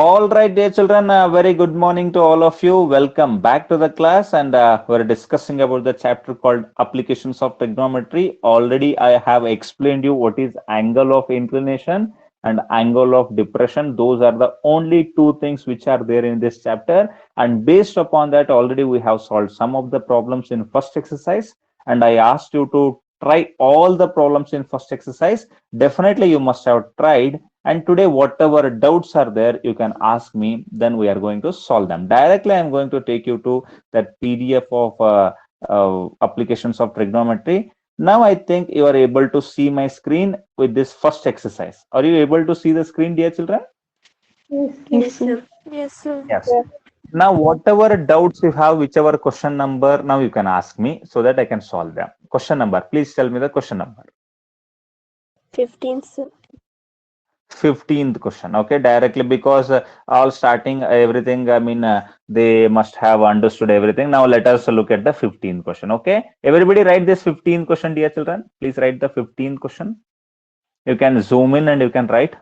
All right, dear children, very good morning to all of you. Welcome back to the class, and we're discussing about the chapter called Applications of Trigonometry. Already, I have explained you what is angle of inclination and angle of depression. Those are the only two things which are there in this chapter. And based upon that, already we have solved some of the problems in first exercise. And I asked you to try all the problems in first exercise. Definitely, you must have tried, and today, whatever doubts are there, you can ask me. Then we are going to solve them. Directly, I'm going to take you to that PDF of applications of trigonometry. Now, I think you are able to see my screen with this first exercise. Are you able to see the screen, dear children? Yes, Yes, sir. sir. Yes, sir. Yes. Now, whatever doubts you have, whichever question number, now you can ask me so that I can solve them. Question number, please tell me the question number. 15, sir. 15th question. Okay, directly, because all starting everything, I mean, they must have understood everything. Now let us look at the 15th question. Okay, everybody write this 15th question, dear children. Please write the 15th question. You can zoom in and you can write.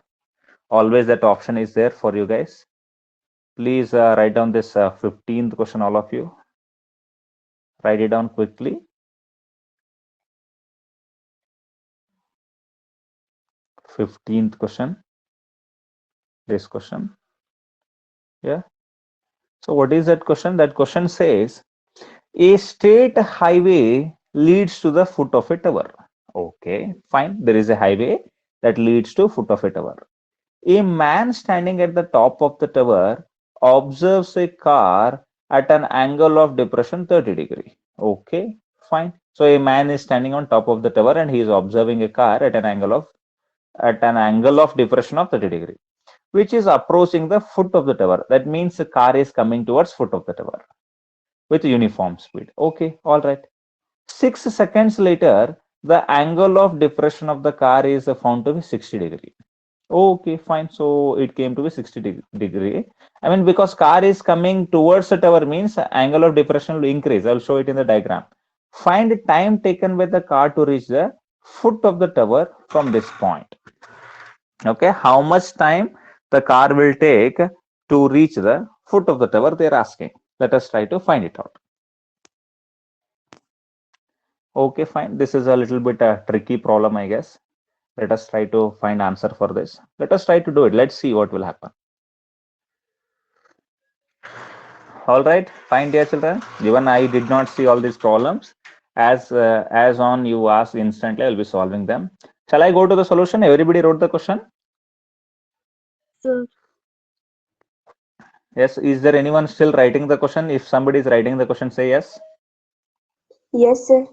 Always that option is there for you guys. Please write down this 15th question, all of you. Write it down quickly. 15th question. This question. Yeah. So what is that question? That question says, a state highway leads to the foot of a tower. Okay, fine. There is a highway that leads to foot of a tower. A man standing at the top of the tower observes a car at an angle of depression 30 degree. Okay, fine. So a man is standing on top of the tower and he is observing a car at an angle of depression of 30 degree, which is approaching the foot of the tower. That means the car is coming towards foot of the tower with uniform speed. Okay, all right. 6 seconds later, the angle of depression of the car is found to be 60 degree. Okay, fine. So it came to be 60 degree. I mean, because car is coming towards the tower means angle of depression will increase. I'll show it in the diagram. Find the time taken by the car to reach the foot of the tower from this point. Okay, how much time the car will take to reach the foot of the tower, they're asking. Let us try to find it out. Okay, fine. This is a little bit a tricky problem, I guess. Let us try to find answer for this. Let us try to do it. Let's see what will happen. All right, fine, dear children. Even I did not see all these problems. As on you ask instantly, I'll be solving them. Shall I go to the solution? Everybody wrote the question. Sir. Yes. Is there anyone still writing the question? If somebody is writing the question, say yes. Yes, sir.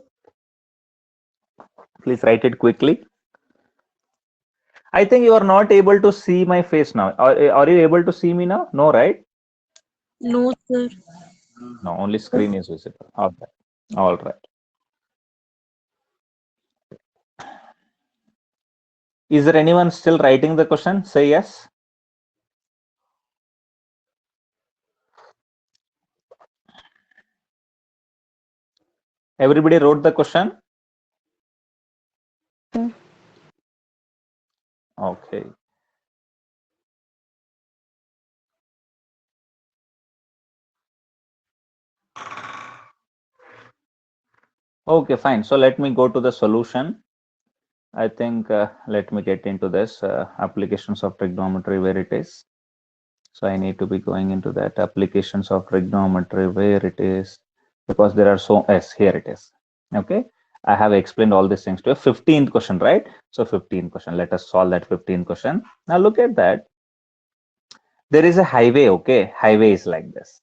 Please write it quickly. I think you are not able to see my face now. Are you able to see me now? No, right? No, sir. No, only screen is visible. All right. All right. Is there anyone still writing the question? Say yes. Everybody wrote the question? Okay. Okay, fine. So let me go to the solution. I think let me get into this applications of trigonometry where it is. So I need to be going into that applications of trigonometry where it is, because there are so, yes, here it is. Okay. I have explained all these things to a 15th question, right? So 15th question, let us solve that 15th question. Now look at that. There is a highway, okay? Highway is like this.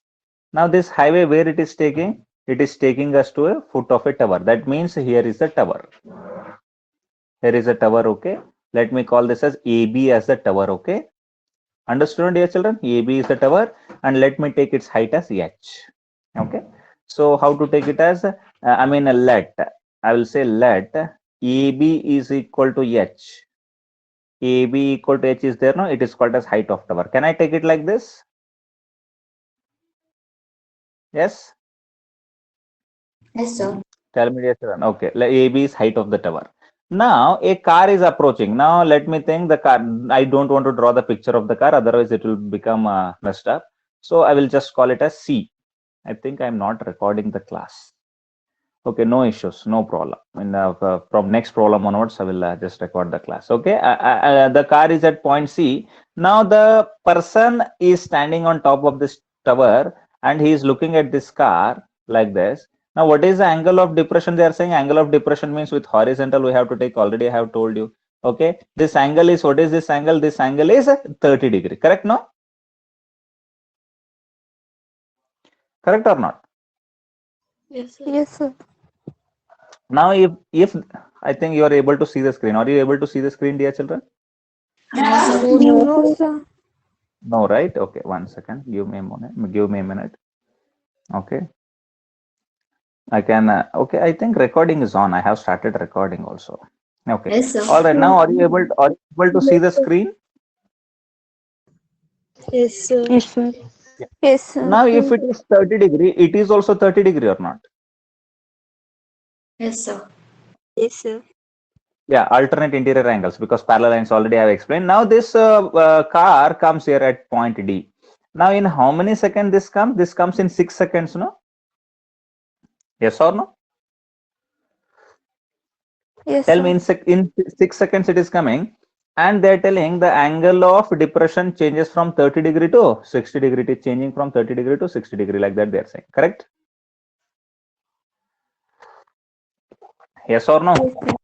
Now this highway, where it is taking? It is taking us to a foot of a tower. That means here is the tower. Here is a tower, okay? Let me call this as AB as the tower, okay? Understood, dear children? AB is the tower, and let me take its height as H. Okay. So how to take it as? I mean, let. I will say let AB is equal to H. AB equal to H is there now. It is called as height of tower. Can I take it like this? Yes. Yes, sir. Tell me, dear children. Okay. AB is height of the tower. Now a car is approaching. Now let me think the car. I don't want to draw the picture of the car, otherwise it will become messed up. So I will just call it as C. I think I'm not recording the class. Okay, no issues, no problem. From next problem onwards, I will just record the class. Okay, the car is at point C. Now the person is standing on top of this tower and he is looking at this car like this. Now, what is the angle of depression? They are saying angle of depression means with horizontal we have to take. Already I have told you. Okay, this angle is, what is this angle? This angle is 30 degree. Correct? No? Correct or not? Yes, sir. Yes, sir. Now, if I think you are able to see the screen. Are you able to see the screen, dear children? No, sir. No, right? Okay, 1 second. Give me a minute. Give me a minute. Okay. I can. Okay, I think recording is on. I have started recording also. Okay. Yes, sir. All right. Now, are you able to see the screen? Yes, sir. Yes, sir. Yes, sir. Now, if it is 30 degree, it is also 30 degree or not? Yes, sir. Yes, sir. Yeah, alternate interior angles, because parallel lines already I have explained. Now, this car comes here at point D. Now, in how many seconds this comes? This comes in 6 seconds, no? Yes or no? Yes, Tell sir. me, in 6 seconds it is coming, and they're telling the angle of depression changes from 30 degree to 60 degree. It is changing from 30 degree to 60 degree, like that they're saying. Correct? Yes or no? Yes, sir.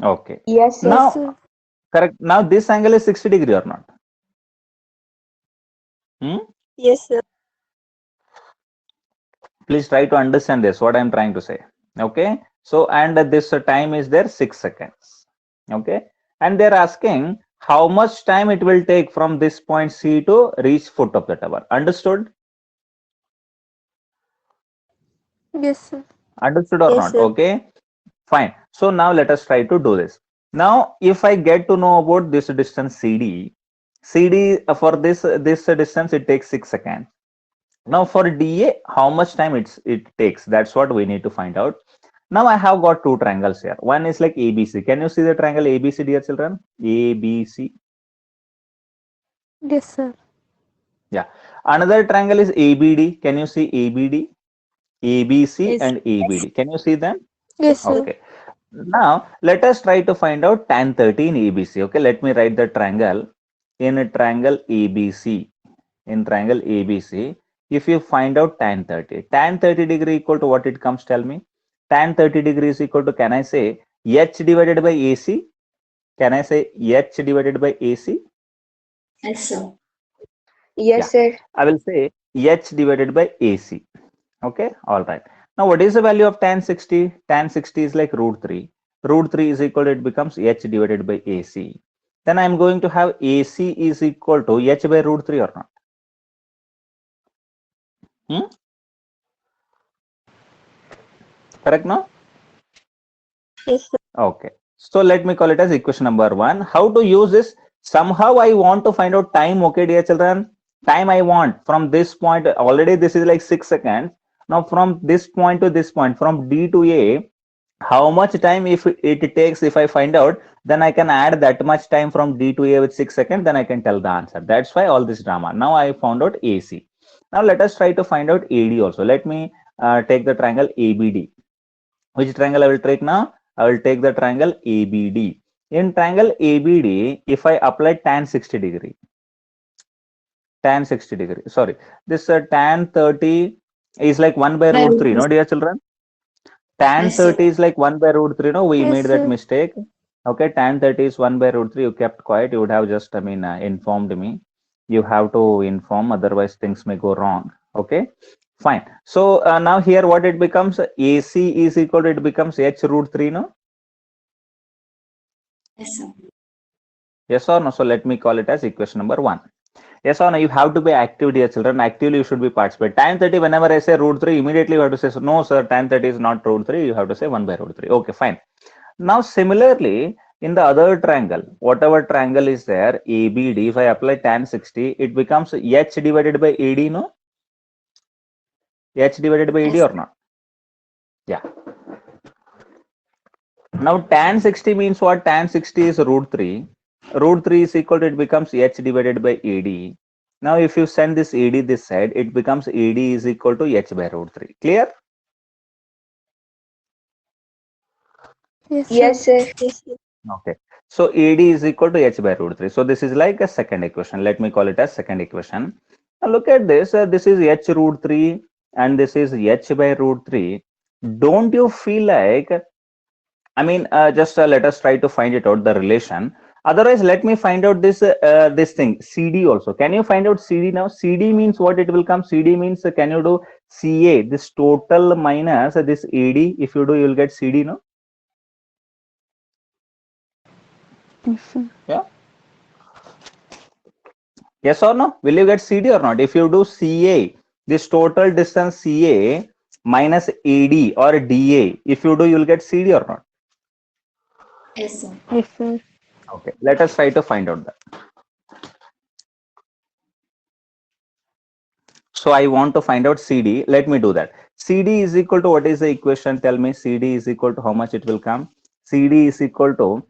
Okay. Yes, sir. Now, correct. Now this angle is 60 degree or not? Yes, sir. Please try to understand this, what I'm trying to say. Okay. So, and this time is there 6 seconds. Okay. And they're asking how much time it will take from this point C to reach foot of the tower. Understood? Yes, sir. Understood or Yes, not? sir. Okay. Fine. So now let us try to do this. Now, if I get to know about this distance CD, for this distance it takes 6 seconds. Now for DA, how much time it takes? That's what we need to find out. Now I have got two triangles here. One is like ABC. Can you see the triangle ABC, dear children? ABC. Yes, sir. Yeah. Another triangle is ABD. Can you see ABD? ABC Yes. and ABD. Can you see them? Yes, sir. Okay. Now let us try to find out tan 30 in ABC. Okay. Let me write the triangle in a triangle ABC. In triangle ABC, if you find out tan 30 degree equal to what it comes, tell me. Tan 30 degree is equal to, can I say H divided by AC? Can I say H divided by AC? Yes, sir. Yes, sir. I will say H divided by AC. Okay, all right. Now, what is the value of tan 60? Tan 60 is like root 3. Root 3 is equal to, it becomes H divided by AC. Then I am going to have AC is equal to H by root 3 or not? Correct, no? Yes, sir. Okay. So let me call it as equation number 1. How to use this? Somehow I want to find out time. Okay, dear children. Time I want from this point. Already this is like 6 seconds. Now from this point to this point, from D to A, how much time if it takes, if I find out, then I can add that much time from D to A with 6 seconds, then I can tell the answer. That's why all this drama. Now I found out AC. Now let us try to find out AD also. Let me take the triangle ABD. Which triangle I will take now? I will take the triangle ABD. In triangle ABD, if I apply tan 60 degree, sorry, this tan 30 is like 1 by root 3, no, dear children? Tan Yes, sir. 30 is like 1 by root 3, no? We Yes, made that sir. mistake. Okay, tan 30 is 1 by root 3. You kept quiet. You would have just, informed me. You have to inform, otherwise things may go wrong. Okay, fine. So now here what it becomes? AC is equal to, it becomes H root 3, no? Yes, sir. Yes or no? So let me call it as equation number 1. Yes or no? You have to be active, dear children. Actively you should be participate. Tan 30, whenever I say root 3, immediately you have to say, so, no sir, tan 30 is not root 3. You have to say 1 by root 3. Okay, fine. Now similarly, in the other triangle, whatever triangle is there, ABD, if I apply tan 60, it becomes H divided by AD, no? H divided by AD Yes. or not? Yeah. Now tan 60 means what? Tan 60 is root 3. Root 3 is equal to, it becomes h divided by AD. Now if you send this AD this side, it becomes AD is equal to h by root 3. Clear? Yes, Yes, sir. sir. Yes, sir. Okay. So AD is equal to h by root 3. So this is like a second equation. Let me call it as second equation. Now look at this. This is h root 3 and this is h by root 3. Don't you feel like, I mean, just let us try to find it out, the relation. Otherwise, let me find out this thing, CD also. Can you find out CD now? CD means what it will come? CD means, can you do CA, this total minus this AD? If you do, you will get CD, no? Yes, sir. Yeah. Yes or no? Will you get CD or not? If you do CA, this total distance CA minus AD or DA, if you do, you will get CD or not? Yes, sir. Yes, sir. Okay, let us try to find out that. So I want to find out CD. Let me do that. CD is equal to, what is the equation? Tell me. CD is equal to how much it will come? CD is equal to,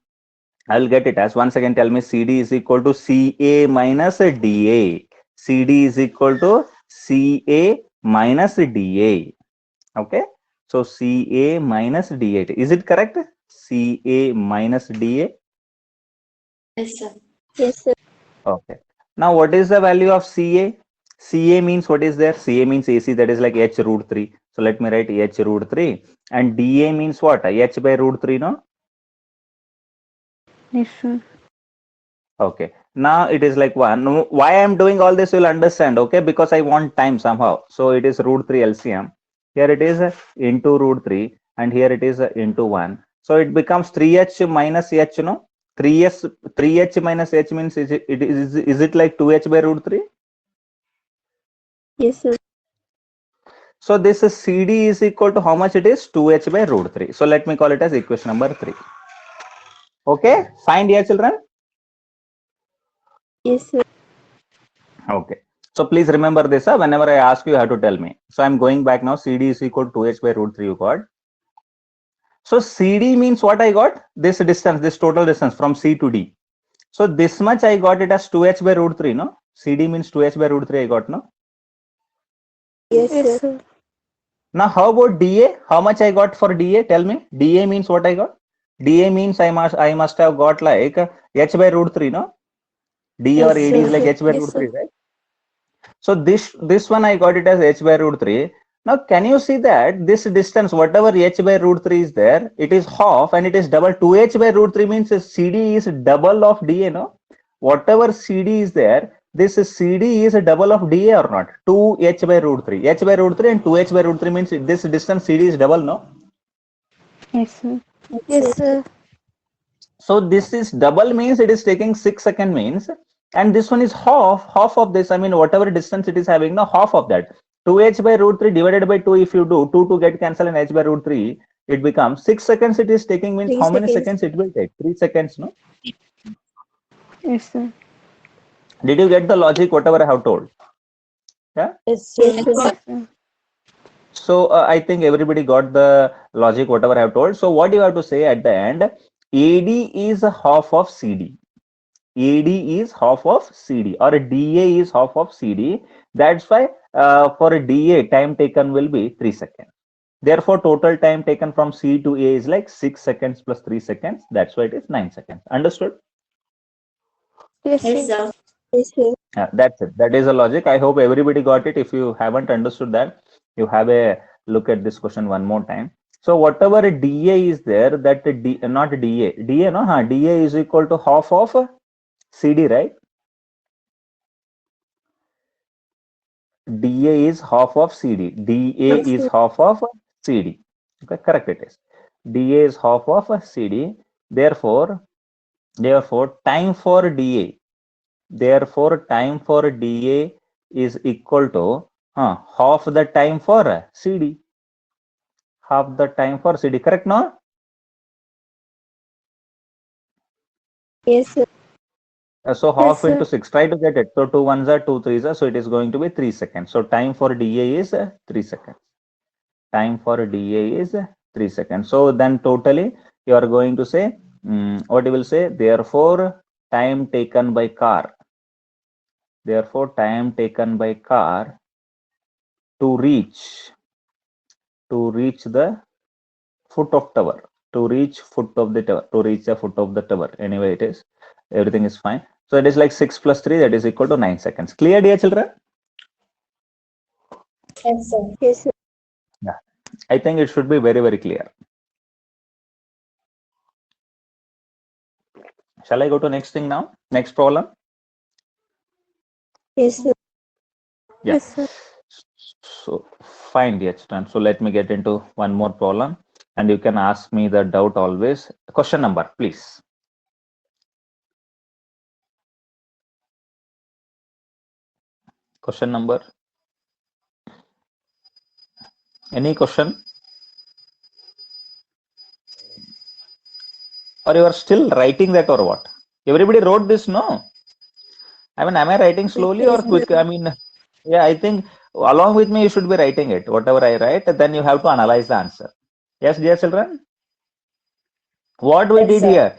I will get it as, once again, tell me. CD is equal to CA minus DA. CD is equal to CA minus DA. Okay. So CA minus DA. Is it correct? CA minus DA. Yes, sir. Yes, sir. Okay. Now, what is the value of CA? CA means, what is there? CA means AC, that is like h root 3. So let me write h root 3. And DA means what? H by root 3, no? Yes, sir. Okay. Now it is like 1. Now, why I am doing all this, you'll understand. Okay. Because I want time somehow. So it is root 3 LCM. Here it is into root 3. And here it is into 1. So it becomes 3h minus h, no? 3h minus h means, is it like 2h by root 3? Yes, sir. So this is CD is equal to how much it is? 2h by root 3. So let me call it as equation number 3. Okay, fine, dear children. Yes, sir. Okay. So please remember this. Whenever I ask you, you have to tell me. So I'm going back now. CD is equal to 2h by root 3 you got. So CD means what I got? This distance, this total distance from C to D. So this much I got it as 2h by root 3, no? CD means 2h by root 3 I got, no? Yes, Yes, sir. sir. Now how about DA? How much I got for DA? Tell me. DA means what I got? DA means I must have got like h by root 3, no? D or Yes, AD is sir. like h by Yes, root sir. 3, right? So this one I got it as h by root 3. Now can you see that this distance, whatever h by root 3 is there, it is half and it is double. 2h by root 3 means CD is double of DA, no? Whatever CD is there, this CD is a double of DA or not? 2h by root 3. H by root 3 and 2h by root 3 means this distance CD is double, no? Yes, sir. Yes, Yes, sir. sir. So this is double means it is taking 6 second means, and this one is half of this. I mean, whatever distance it is having, now half of that. 2h by root 3 divided by 2, if you do 2 to get cancelled and h by root 3, it becomes 6 seconds it is taking means 3 how many seconds. seconds it will take? 3 seconds, no? Yes, sir. Did you get the logic, whatever I have told? Yeah. Yes, sir. Yes, sir. Yes, sir. So I think everybody got the logic, whatever I have told. So what you have to say at the end, AD is half of CD. AD is half of CD or DA is half of CD. That's why for a DA, time taken will be 3 seconds. Therefore, total time taken from C to A is like 6 seconds plus 3 seconds. That's why it is 9 seconds. Understood? Yes, Yes, sir. sir. Yes, sir. That's it. That is the logic. I hope everybody got it. If you haven't understood that, you have a look at this question one more time. So whatever DA is there, that D, not DA, no, DA is equal to half of CD, right? DA is half of CD. DA Yes, is sir. half of CD. Okay, correct it is. DA is half of CD. Therefore, time for DA. Therefore, time for DA is equal to half the time for CD. Half the time for CD. Correct, no? Yes, sir. So Yes, half into sir. 6. Try to get it. So 2 ones are 2 threes are. So it is going to be 3 seconds. So time for DA is 3 seconds. Time for DA is 3 seconds. So then totally you are going to say, what you will say? Therefore, time taken by car. Therefore, time taken by car to reach the foot of tower. To reach foot of the tower. To reach the foot of the tower. Anyway, it is. Everything is fine. So it is like 6 plus 3, that is equal to 9 seconds. Clear, dear children? Yes, sir. Yes, sir. Yeah. I think it should be very, very clear. Shall I go to next thing now? Next problem? Yes, sir. Yeah. Yes, sir. So fine, dear children. So let me get into one more problem, and you can ask me the doubt always. Question number, please. Question number. Any question? Or you are still writing that or what? Everybody wrote this, no? I mean, am I writing slowly or Yes, quick? I mean, yeah, I think along with me you should be writing it. Whatever I write, then you have to analyze the answer. Yes, dear children? What we Yes, did sir. here,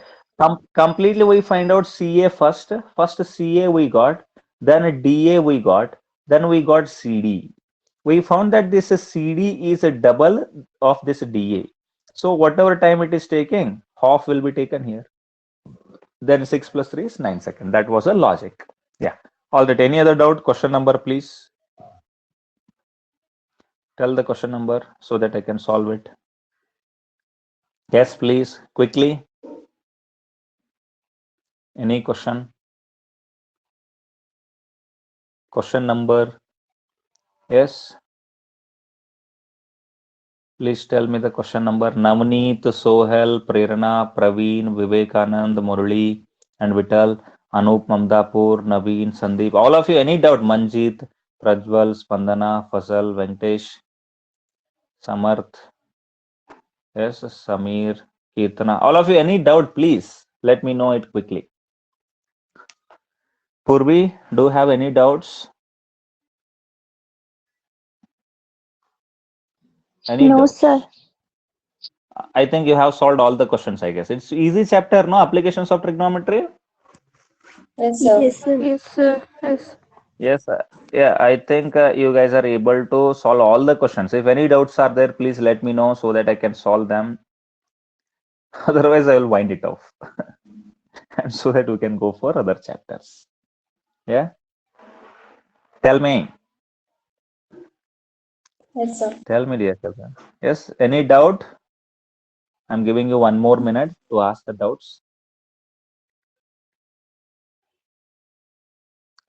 completely we find out CA first. First CA we got, then DA we got, then we got CD. We found that this CD is a double of this DA. So whatever time it is taking, half will be taken here. Then 6 plus 3 is 9 seconds. That was a logic. Yeah. All right. Any other doubt? Question number, please. Tell the question number so that I can solve it. Yes, please. Quickly. Any question? Question number. Yes. Please tell me the question number. Navneet, Sohel, Prerana, Praveen, Vivekanand, Murali, and Vital, Anup, Mamdapur, Naveen, Sandeep. All of you, any doubt? Manjit, Prajwal, Spandana, Fasal, Venkatesh, Samarth, yes, Samir, Kirtana. All of you, any doubt? Please let me know it quickly. Purvi, do you have any doubts? Any No, doubts? sir. I think you have solved all the questions, I guess. It's easy chapter, no? Applications of trigonometry. Yes, sir. Yes, sir. Yes, sir. Yes. Yes, yeah, I think you guys are able to solve all the questions. If any doubts are there, please let me know so that I can solve them. Otherwise, I will wind it off. And so that we can go for other chapters. Yeah. Tell me. Yes, sir. Tell me, dear children. Yes, any doubt? I'm giving you 1 more minute to ask the doubts.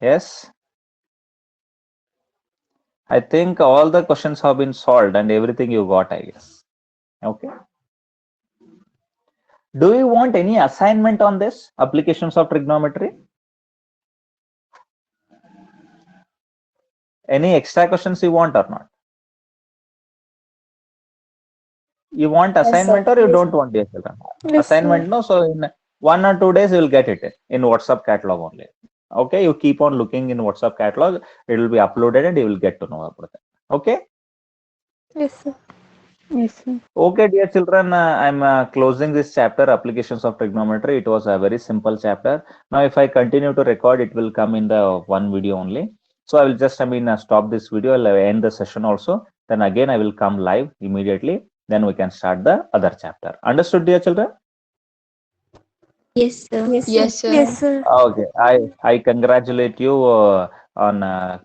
Yes. I think all the questions have been solved and everything you got, I guess. Okay. Do you want any assignment on this? Applications of trigonometry? Any extra questions you want or not? You want assignment or you don't want, dear children? Yes, Assignment, sir. no. So in 1 or 2 days, you will get it in WhatsApp catalog only. Okay. You keep on looking in WhatsApp catalog. It will be uploaded and you will get to know about it. Okay. Yes, sir. Yes, sir. Okay, dear children, I'm closing this chapter, Applications of Trigonometry. It was a very simple chapter. Now, if I continue to record, it will come in the one video only. So I will just, stop this video. I'll end the session also. Then again, I will come live immediately. Then we can start the other chapter. Understood, dear children? Yes, sir. Yes, sir. Yes, sir. Okay. I congratulate you on,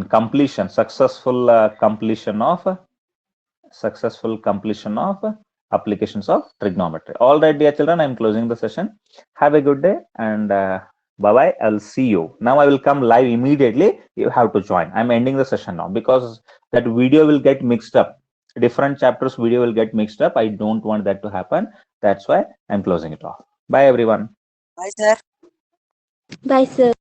completion, successful completion of applications of trigonometry. All right, dear children, I'm closing the session. Have a good day and bye-bye. I'll see you. Now I will come live immediately. You have to join. I'm ending the session now because that video will get mixed up. Different chapters video will get mixed up. I don't want that to happen. That's why I'm closing it off. Bye, everyone. Bye, sir. Bye, sir.